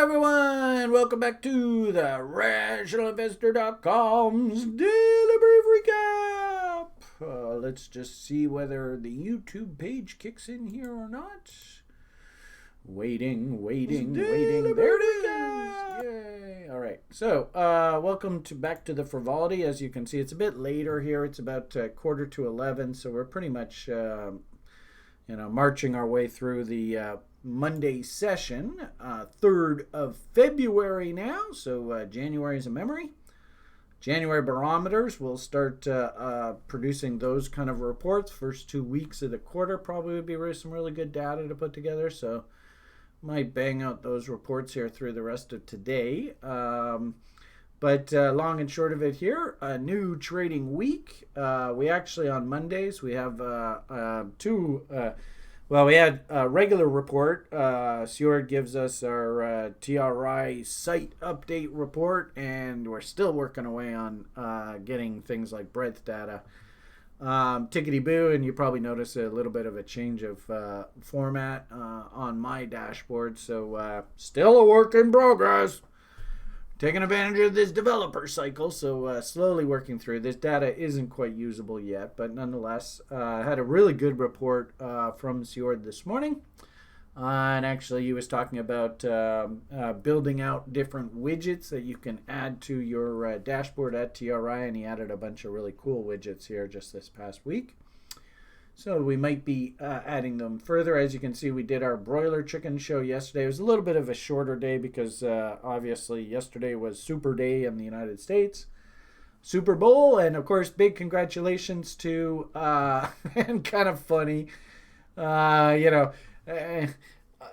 everyone. Welcome back to the RationalInvestor.com's Daily Brief Recap. Let's just see whether the YouTube page kicks in here or not. Waiting. There it is. Yay. All right. So, welcome back to the Frivolity. As you can see, it's a bit later here. It's about quarter to 11. So we're pretty much, marching our way through the Monday session, 3rd of February now. So January is a memory. January barometers, we'll start producing those kind of reports. First 2 weeks of the quarter probably would be some really good data to put together. So might bang out those reports here through the rest of today. But long and short of it here, a new trading week. We actually, on Mondays, we have we had a regular report. Sjord gives us our TRI site update report, and we're still working away on getting things like breadth data. Tickety-boo, and you probably notice a little bit of a change of format on my dashboard. So still a work in progress. Taking advantage of this developer cycle, so slowly working through. This data isn't quite usable yet, but nonetheless, I had a really good report from Sjord this morning. And actually, he was talking about building out different widgets that you can add to your dashboard at TRI, and he added a bunch of really cool widgets here just this past week. So we might be adding them further. As you can see, we did our broiler chicken show yesterday. It was a little bit of a shorter day because obviously yesterday was Super Day in the United States. Super Bowl, and of course, big congratulations to, and kind of funny,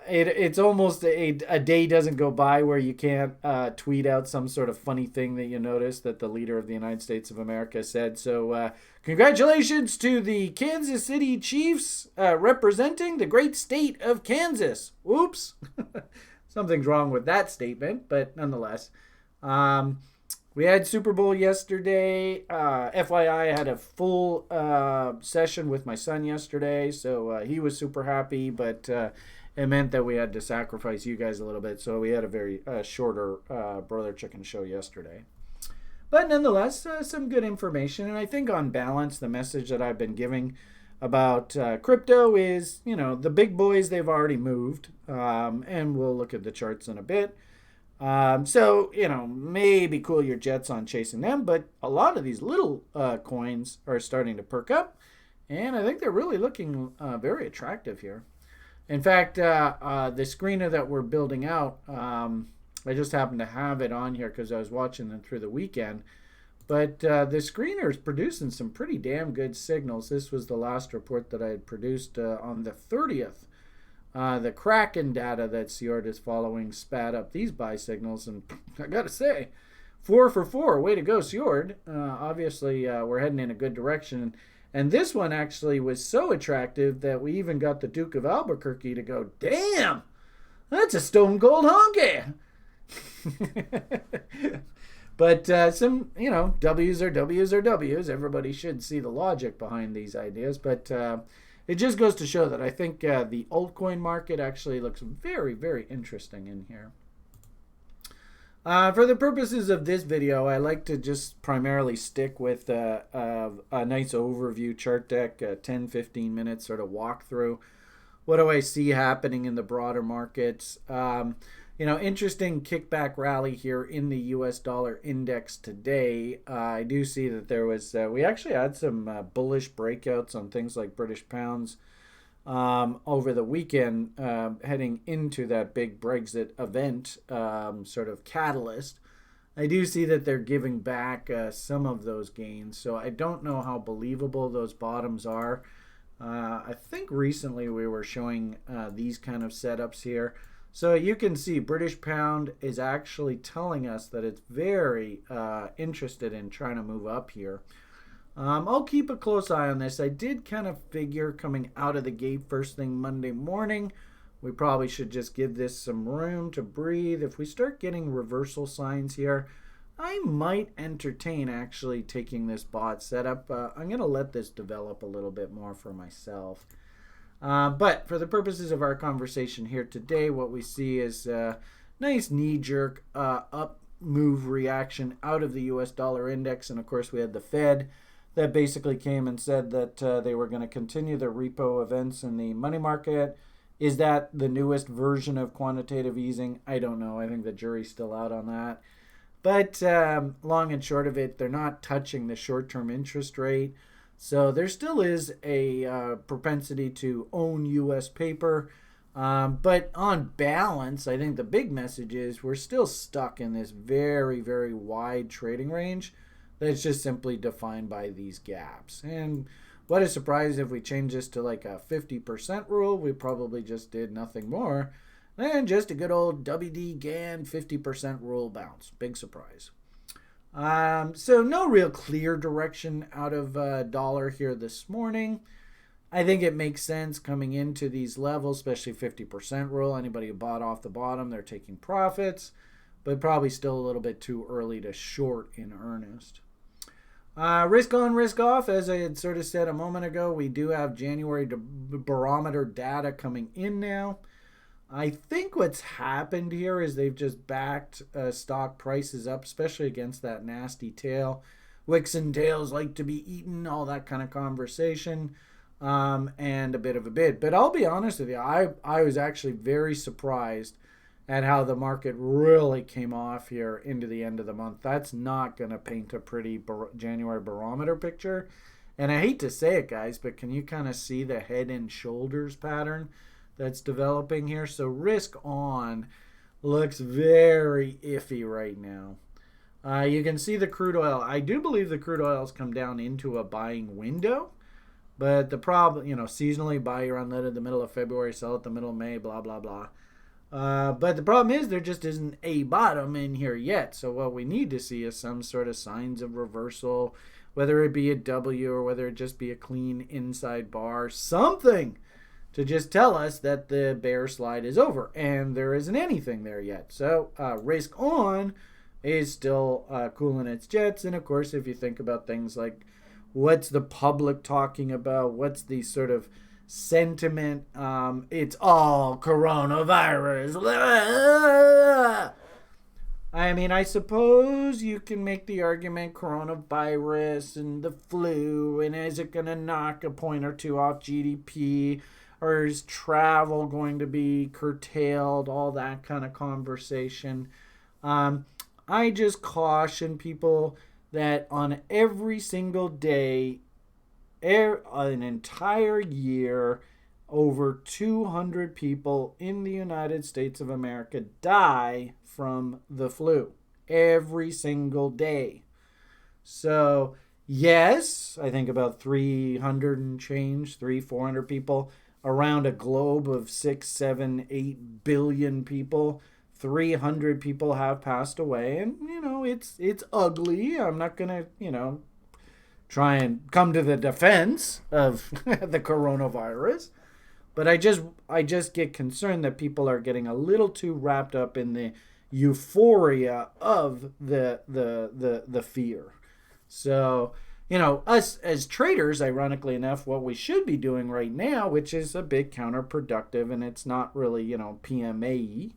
it's almost a day doesn't go by where you can't tweet out some sort of funny thing that you notice that the leader of the United States of America said. So congratulations to the Kansas City Chiefs representing the great state of Kansas. Oops. Something's wrong with that statement, but nonetheless. We had Super Bowl yesterday. FYI, I had a full session with my son yesterday, so he was super happy, but it meant that we had to sacrifice you guys a little bit, so we had a very shorter broiler chicken show yesterday. But nonetheless, some good information, and I think on balance, the message that I've been giving about crypto is, the big boys, they've already moved, and we'll look at the charts in a bit. So, maybe cool your jets on chasing them, but a lot of these little coins are starting to perk up, and I think they're really looking very attractive here. In fact, the screener that we're building out, I just happened to have it on here because I was watching them through the weekend, but the screener is producing some pretty damn good signals. This was the last report that I had produced on the 30th. The Kraken data that Sjord is following spat up these buy signals, and I gotta say, 4 for 4, way to go, Sjord. Obviously, we're heading in a good direction, and this one actually was so attractive that we even got the Duke of Albuquerque to go, damn, that's a stone cold honky. But some, W's are W's are W's. Everybody should see the logic behind these ideas, but it just goes to show that I think the altcoin market actually looks very, very interesting in here. For the purposes of this video, I like to just primarily stick with a nice overview chart deck, 10-15 minutes sort of walkthrough. What do I see happening in the broader markets? Interesting kickback rally here in the US dollar index today. I do see that there was, we actually had some bullish breakouts on things like British pounds over the weekend, heading into that big Brexit event sort of catalyst. I do see that they're giving back some of those gains, so I don't know how believable those bottoms are. I think recently we were showing these kind of setups here. So you can see British pound is actually telling us that it's very interested in trying to move up here. I'll keep a close eye on this. I did kind of figure coming out of the gate first thing Monday morning, we probably should just give this some room to breathe. If we start getting reversal signs here, I might entertain actually taking this bot setup. I'm going to let this develop a little bit more for myself. But for the purposes of our conversation here today, what we see is nice knee-jerk up move reaction out of the U.S. dollar index. And of course, we had the Fed that basically came and said that they were going to continue the repo events in the money market. Is that the newest version of quantitative easing? I don't know. I think the jury's still out on that. But long and short of it, they're not touching the short-term interest rate. So there still is a propensity to own U.S. paper. But on balance, I think the big message is we're still stuck in this very, very wide trading range that's just simply defined by these gaps. And what a surprise if we change this to like a 50% rule. We probably just did nothing more than just a good old WD GAN 50% rule bounce. Big surprise. So no real clear direction out of dollar here this morning. I think it makes sense coming into these levels, especially 50% rule. Anybody who bought off the bottom, they're taking profits, but probably still a little bit too early to short in earnest. Risk on, risk off. As I had sort of said a moment ago, we do have January barometer data coming in now. I think what's happened here is they've just backed stock prices up, especially against that nasty tail. Wicks and tails like to be eaten, all that kind of conversation, and a bit of a bid. But I'll be honest with you, I was actually very surprised at how the market really came off here into the end of the month. That's not going to paint a pretty January barometer picture. And I hate to say it, guys, but can you kind of see the head and shoulders pattern that's developing here? So risk on looks very iffy right now. You can see the crude oil. I do believe the crude oil has come down into a buying window. But the problem, seasonally buy your unleaded the middle of February, sell it the middle of May, blah, blah, blah. But the problem is there just isn't a bottom in here yet. So what we need to see is some sort of signs of reversal, whether it be a W or whether it just be a clean inside bar, something to just tell us that the bear slide is over. And there isn't anything there yet. So risk on is still cooling its jets. And of course, if you think about things like what's the public talking about, what's the sort of sentiment, it's all coronavirus. I mean, I suppose you can make the argument coronavirus and the flu, and is it going to knock a point or two off GDP, or is travel going to be curtailed, all that kind of conversation. I just caution people that on every single day, an entire year, over 200 people in the United States of America die from the flu every single day. So, yes, I think about 300 and change, 400 people around a globe of 6, 7, 8 billion people. 300 people have passed away, and it's ugly. I'm not gonna try and come to the defense of the coronavirus, but I just get concerned that people are getting a little too wrapped up in the euphoria of the fear. So us as traders, ironically enough, what we should be doing right now, which is a bit counterproductive, and it's not really PMA,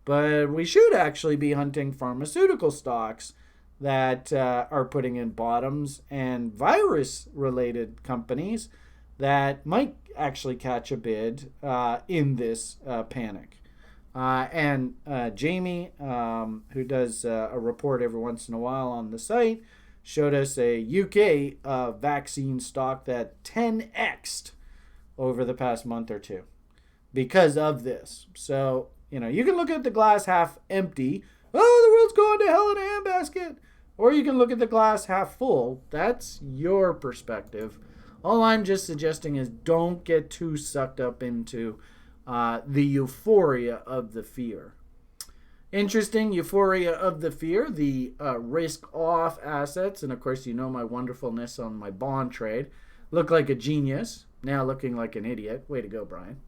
but we should actually be hunting pharmaceutical stocks that are putting in bottoms and virus-related companies that might actually catch a bid in this panic. And Jamie, who does a report every once in a while on the site, showed us a UK vaccine stock that 10x'd over the past month or two because of this. So, you can look at the glass half empty. Oh, the world's going to hell in a handbasket. Or you can look at the glass half full. That's your perspective. All I'm just suggesting is don't get too sucked up into the euphoria of the fear. Interesting euphoria of the fear, the risk-off assets. And, of course, my wonderfulness on my bond trade. Look like a genius. Now looking like an idiot. Way to go, Brian.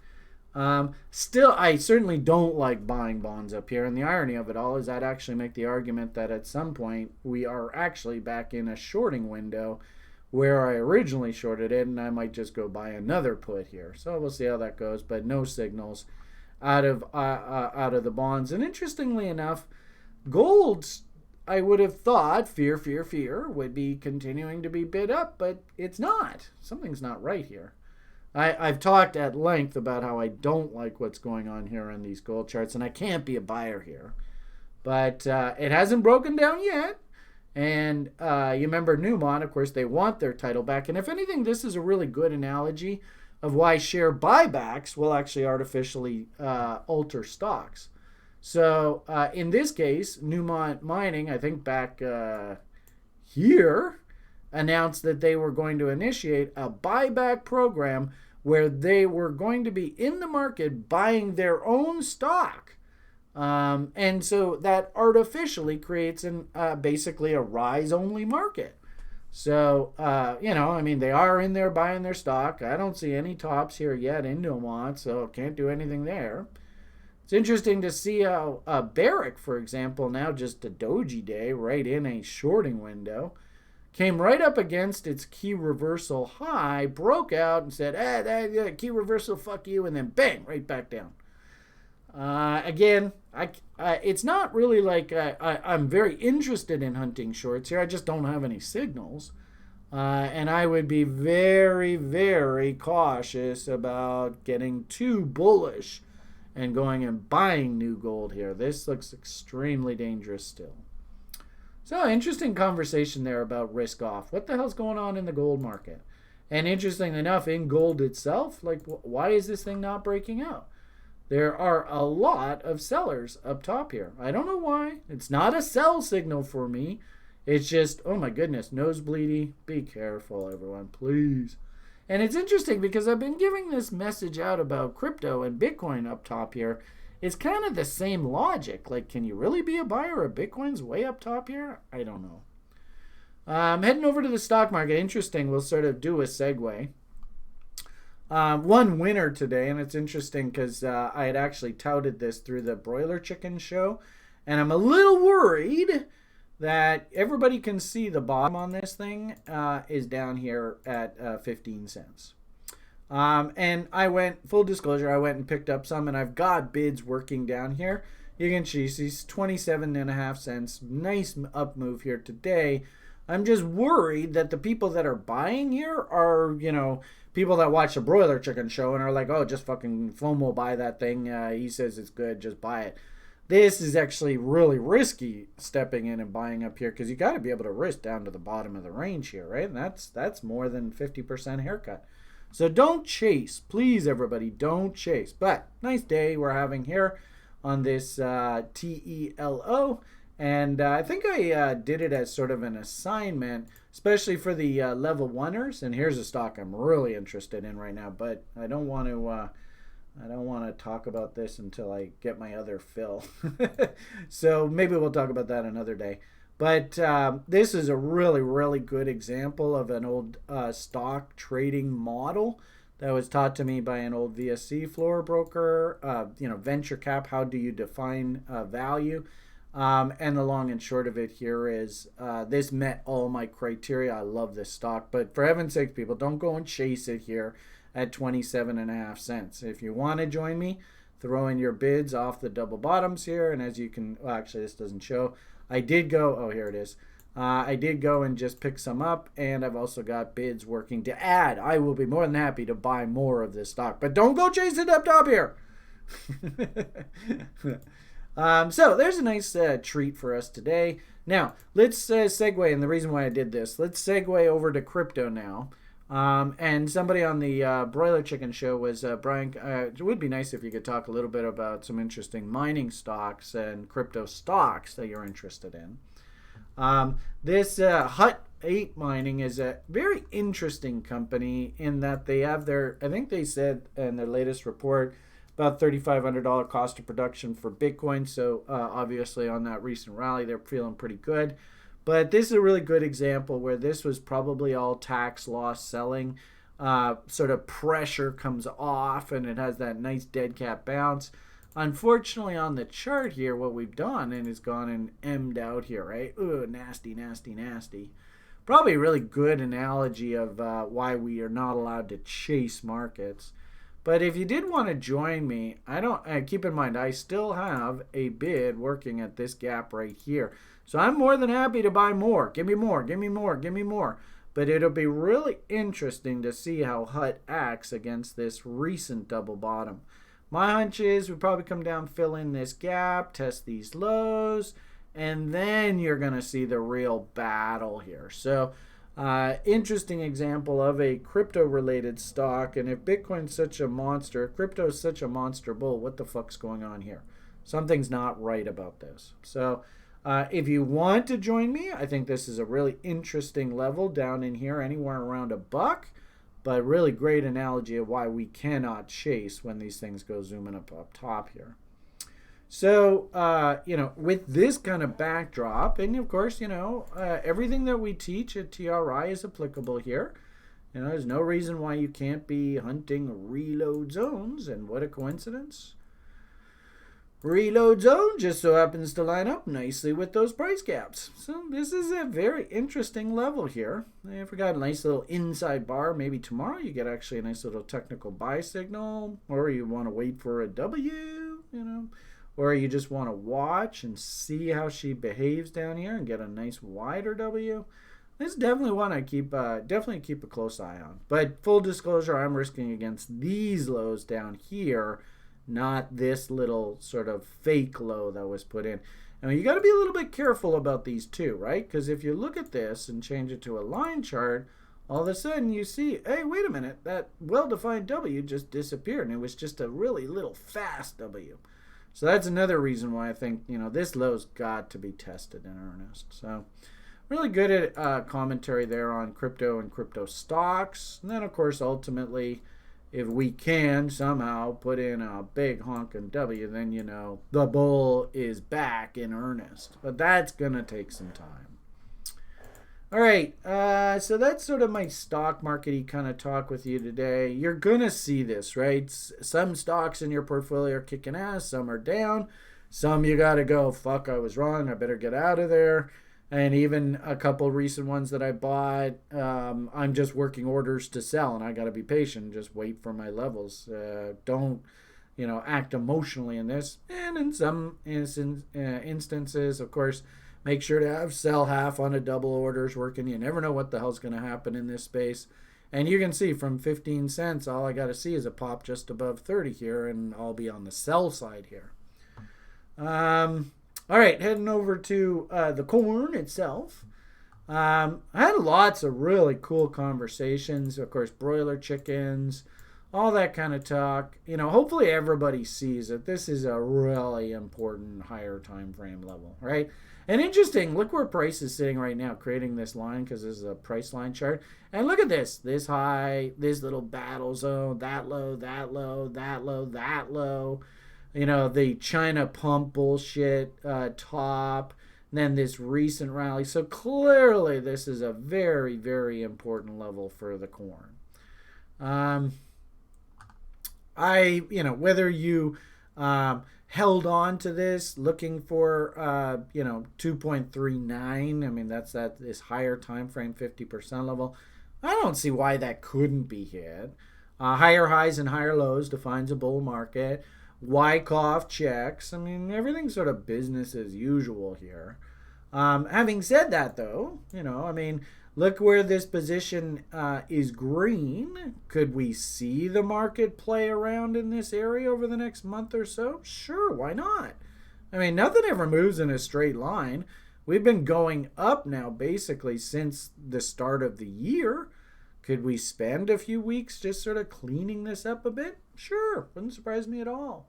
Still, I certainly don't like buying bonds up here. And the irony of it all is I'd actually make the argument that at some point we are actually back in a shorting window where I originally shorted it, and I might just go buy another put here. So we'll see how that goes, but no signals out of the bonds. And interestingly enough, gold, I would have thought, fear, would be continuing to be bid up, but it's not. Something's not right here. I've talked at length about how I don't like what's going on here on these gold charts, and I can't be a buyer here. But it hasn't broken down yet. And you remember Newmont, of course, they want their title back. And if anything, this is a really good analogy of why share buybacks will actually artificially alter stocks. So in this case, Newmont Mining, I think back here, announced that they were going to initiate a buyback program where they were going to be in the market buying their own stock. And so that artificially creates basically a rise-only market. So, I mean, they are in there buying their stock. I don't see any tops here yet in Newmont, so can't do anything there. It's interesting to see how Barrick, for example, now just a doji day right in a shorting window, came right up against its key reversal high, broke out and said, key reversal, fuck you, and then bang, right back down. Again, it's not really like I'm very interested in hunting shorts here. I just don't have any signals. And I would be very, very cautious about getting too bullish and going and buying new gold here. This looks extremely dangerous still. So, interesting conversation there about risk off. What the hell's going on in the gold market? And interestingly enough, in gold itself, like, why is this thing not breaking out? There are a lot of sellers up top here. I don't know why. It's not a sell signal for me. It's just, oh my goodness, nosebleedy. Be careful, everyone, please. And it's interesting because I've been giving this message out about crypto and Bitcoin up top here. It's kind of the same logic. Like, can you really be a buyer of Bitcoin's way up top here? I don't know. Heading over to the stock market. Interesting. We'll sort of do a segue. One winner today, and it's interesting because I had actually touted this through the Broiler Chicken show, and I'm a little worried that everybody can see the bottom on this thing is down here at 15 cents. And I went, full disclosure, I went and picked up some, and I've got bids working down here. You can see these 27.5 cents. Nice up move here today. I'm just worried that the people that are buying here are, people that watch the Broiler Chicken show and are like, oh, just fucking FOMO buy that thing. He says it's good, just buy it. This is actually really risky stepping in and buying up here because you got to be able to risk down to the bottom of the range here, right? And that's more than 50% haircut. So don't chase. Please, everybody, don't chase. But nice day we're having here on this TELO. And I think I did it as sort of an assignment, especially for the level oneers. And here's a stock I'm really interested in right now, but I don't want to talk about this until I get my other fill. So maybe we'll talk about that another day. But this is a really, really good example of an old stock trading model that was taught to me by an old VSC floor broker. Venture cap, how do you define value? And the long and short of it here is this met all my criteria. I love this stock. But for heaven's sake, people, don't go and chase it here at 27.5 cents. If you want to join me, throw in your bids off the double bottoms here. And as you can, well, actually, this doesn't show. I did go, oh, here it is. I did go and just pick some up. And I've also got bids working to add. I will be more than happy to buy more of this stock. But don't go chase it up top here. So there's a nice treat for us today. Now, let's segue, and the reason why I did this, let's segue over to crypto now. And somebody on the Broiler Chicken show was, Brian, it would be nice if you could talk a little bit about some interesting mining stocks and crypto stocks that you're interested in. This Hut 8 Mining is a very interesting company in that they have their, I think they said in their latest report, about $3,500 cost of production for Bitcoin. So obviously on that recent rally, they're feeling pretty good. But this is a really good example where this was probably all tax loss selling. Sort of pressure comes off and it has that nice dead cat bounce. Unfortunately on the chart here, what we've done and it's gone and M'd out here, right? Ooh, nasty, nasty, nasty. Probably a really good analogy of why we are not allowed to chase markets. But if you did want to join me, I don't keep in mind I still have a bid working at this gap right here. So I'm more than happy to buy more. Give me more, give me more, give me more. But it'll be really interesting to see how HUT acts against this recent double bottom. My hunch is we probably come down, fill in this gap, test these lows, and then you're going to see the real battle here. So interesting example of a crypto related stock. And if Bitcoin's such a monster, crypto is such a monster bull, what the fuck's going on here? Something's not right about this. So if you want to join me, I think this is a really interesting level down in here, anywhere around $1, but really great analogy of why we cannot chase when these things go zooming up top here. So, with this kind of backdrop, and of course, everything that we teach at TRI is applicable here. There's no reason why you can't be hunting reload zones, and what a coincidence. Reload zone just so happens to line up nicely with those price gaps. So this is a very interesting level here. If we got a nice little inside bar, maybe tomorrow you get actually a nice little technical buy signal, or you want to wait for a W, or you just want to watch and see how she behaves down here and get a nice wider W. This is definitely one I keep a close eye on. But full disclosure, I'm risking against these lows down here, not this little sort of fake low that was put in. Now you got to be a little bit careful about these too, right? Because if you look at this and change it to a line chart, all of a sudden you see, hey, wait a minute, that well-defined W just disappeared, and it was just a really little fast W. So that's another reason why I think, this low's got to be tested in earnest. So really good at commentary there on crypto and crypto stocks. And then, of course, ultimately, if we can somehow put in a big honking W, then, the bull is back in earnest. But that's going to take some time. All right, so that's sort of my stock market-y kind of talk with you today. You're going to see this, right? Some stocks in your portfolio are kicking ass, some are down. Some you got to go, fuck, I was wrong, I better get out of there. And even a couple recent ones that I bought, I'm just working orders to sell, and I got to be patient, just wait for my levels. Don't, act emotionally in this. And in some instances, of course, make sure to sell half on a double orders working. You never know what the hell's going to happen in this space. And you can see from 15 cents, all I got to see is a pop just above 30 here, and I'll be on the sell side here. All right, heading over to the corn itself. I had lots of really cool conversations. Of course, broiler chickens, all that kind of talk. Hopefully everybody sees that this is a really important higher time frame level, right? And interesting, look where price is sitting right now, creating this line because this is a price line chart. And look at this high, this little battle zone, that low, that low, that low, that low. The China pump bullshit top, and then this recent rally. So clearly this is a very, very important level for the corn. Whether you held on to this looking for 2.39, I mean that's this higher time frame 50% level. I don't see why that couldn't be hit. Higher highs and higher lows defines a bull market. Wyckoff checks. I mean, everything's sort of business as usual here. Having said that, though, look where this position is green. Could we see the market play around in this area over the next month or so? Sure, why not? I mean, nothing ever moves in a straight line. We've been going up now basically since the start of the year. Could we spend a few weeks just sort of cleaning this up a bit? Sure, wouldn't surprise me at all.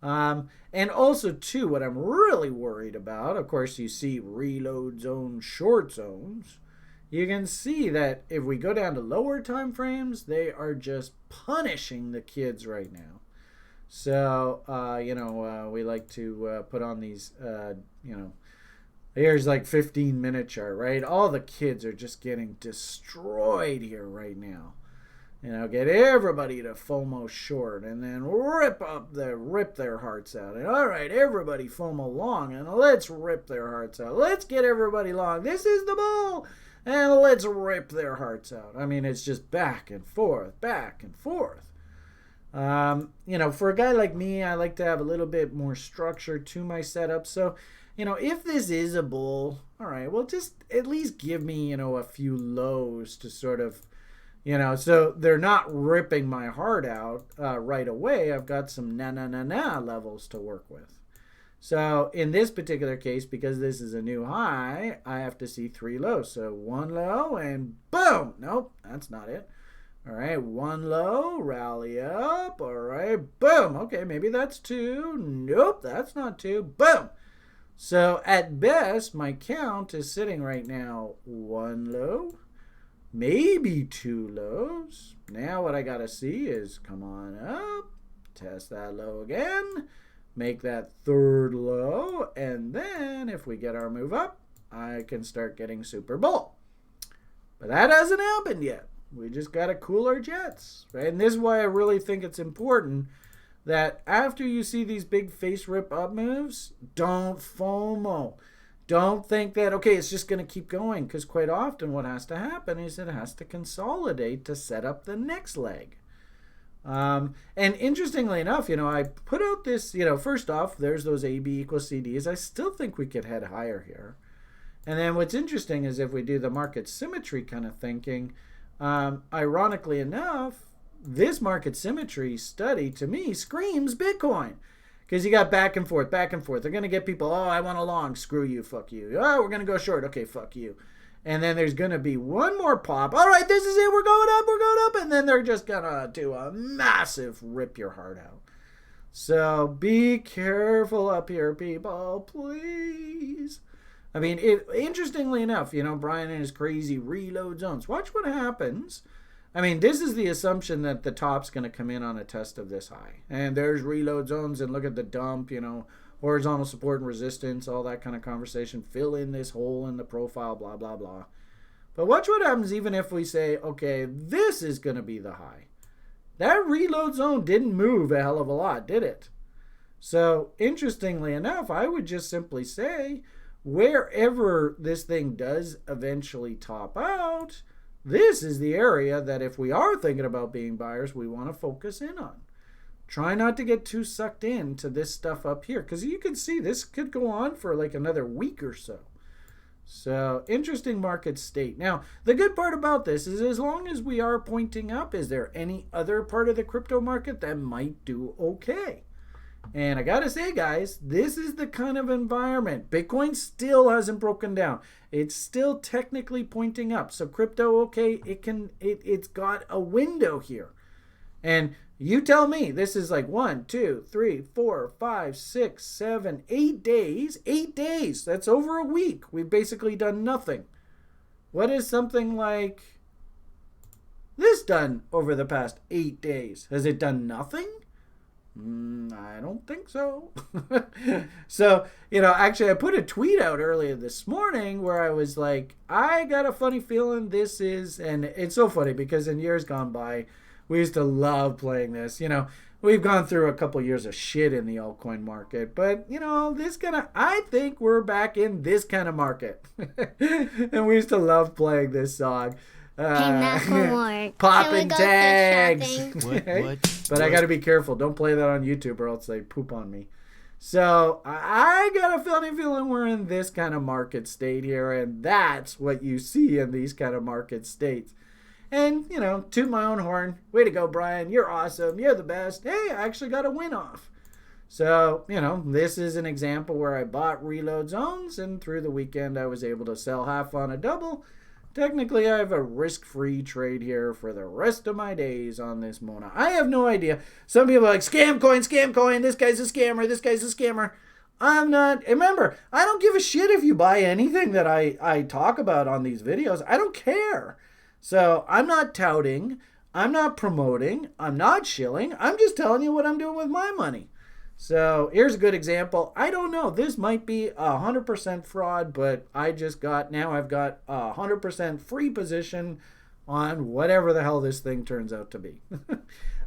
And also, too, what I'm really worried about, of course, you see reload zone, short zones. You can see that if we go down to lower time frames, they are just punishing the kids right now. So, we like to put on these, here's like 15-minute chart, right? All the kids are just getting destroyed here right now. Get everybody to FOMO short and then rip their hearts out. And all right, everybody FOMO long and let's rip their hearts out. Let's get everybody long. This is the bull. And let's rip their hearts out. I mean, it's just back and forth, back and forth. For a guy like me, I like to have a little bit more structure to my setup. So, if this is a bull, all right, well, just at least give me, a few lows to sort of, so they're not ripping my heart out right away. I've got some na levels to work with. So in this particular case, because this is a new high, I have to see 3 lows. So 1 low and boom. Nope, that's not it. All right, 1 low, rally up. All right, boom. Okay, maybe that's 2. Nope, that's not 2. Boom. So at best, my count is sitting right now 1 low, maybe 2 lows. Now what I got to see is come on up, test that low again, make that 3rd low, and then if we get our move up, I can start getting super bull. But that hasn't happened yet. We just got to cool our jets, right? And this is why I really think it's important that after you see these big face rip up moves, don't FOMO. Don't think that, okay, it's just going to keep going, because quite often what has to happen is it has to consolidate to set up the next leg. And interestingly enough, I put out this, first off, there's those AB equals CDs. I still think we could head higher here. And then what's interesting is if we do the market symmetry kind of thinking, ironically enough, this market symmetry study to me screams Bitcoin, because you got back and forth. They're going to get people, oh, I want a long, screw you, fuck you. Oh, we're going to go short, okay, fuck you. And then there's going to be one more pop. All right, this is it, we're going up. And then they're just going to do a massive rip your heart out. So be careful up here, people, please. I mean, interestingly enough, Brian and his crazy reload zones. Watch what happens. I mean, this is the assumption that the top's going to come in on a test of this high. And there's reload zones, and look at the dump, horizontal support and resistance, all that kind of conversation. Fill in this hole in the profile, blah, blah, blah. But watch what happens even if we say, okay, this is going to be the high. That reload zone didn't move a hell of a lot, did it? So, interestingly enough, I would just simply say, wherever this thing does eventually top out, this is the area that if we are thinking about being buyers, we want to focus in on. Try not to get too sucked into this stuff up here, because you can see this could go on for like another week or so. So, interesting market state. Now, the good part about this is as long as we are pointing up, is there any other part of the crypto market that might do okay? And I gotta say, guys, this is the kind of environment. Bitcoin still hasn't broken down. It's still technically pointing up. So crypto, okay, it's got a window here. And you tell me, this is like 1, 2, 3, 4, 5, 6, 7, 8 days. 8 days. That's over a week. We've basically done nothing. What is something like this done over the past 8 days? Has it done nothing? I don't think so. So, actually I put a tweet out earlier this morning where I was like, I got a funny feeling this is, and it's so funny because in years gone by, we used to love playing this. We've gone through a couple years of shit in the altcoin market, but, I think we're back in this kind of market. And we used to love playing this song. Popping tags. What? But I got to be careful. Don't play that on YouTube or else they poop on me. So I got a funny feeling we're in this kind of market state here, and that's what you see in these kind of market states. And, toot my own horn. Way to go, Brian. You're awesome. You're the best. Hey, I actually got a win off. So, this is an example where I bought reload zones, and through the weekend I was able to sell half on a double. Technically, I have a risk-free trade here for the rest of my days on this Mona. I have no idea. Some people are like, scam coin, this guy's a scammer. I'm not. Remember, I don't give a shit if you buy anything that I talk about on these videos. I don't care. So I'm not touting. I'm not promoting. I'm not shilling. I'm just telling you what I'm doing with my money. So here's a good example. I don't know. This might be 100% fraud, but I've got 100% free position on whatever the hell this thing turns out to be.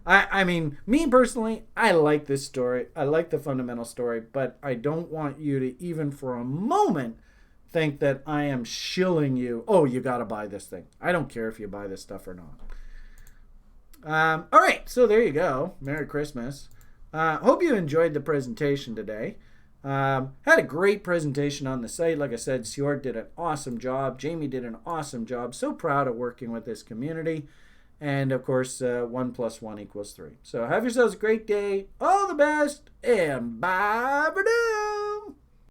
I mean, me personally, I like this story. I like the fundamental story, but I don't want you to even for a moment think that I am shilling you. Oh, you got to buy this thing. I don't care if you buy this stuff or not. All right, so there you go. Merry Christmas. Hope you enjoyed the presentation today. Had a great presentation on the site. Like I said, Stuart did an awesome job. Jamie did an awesome job. So proud of working with this community. And of course, 1 plus 1 equals 3. So have yourselves a great day. All the best, and bye for now.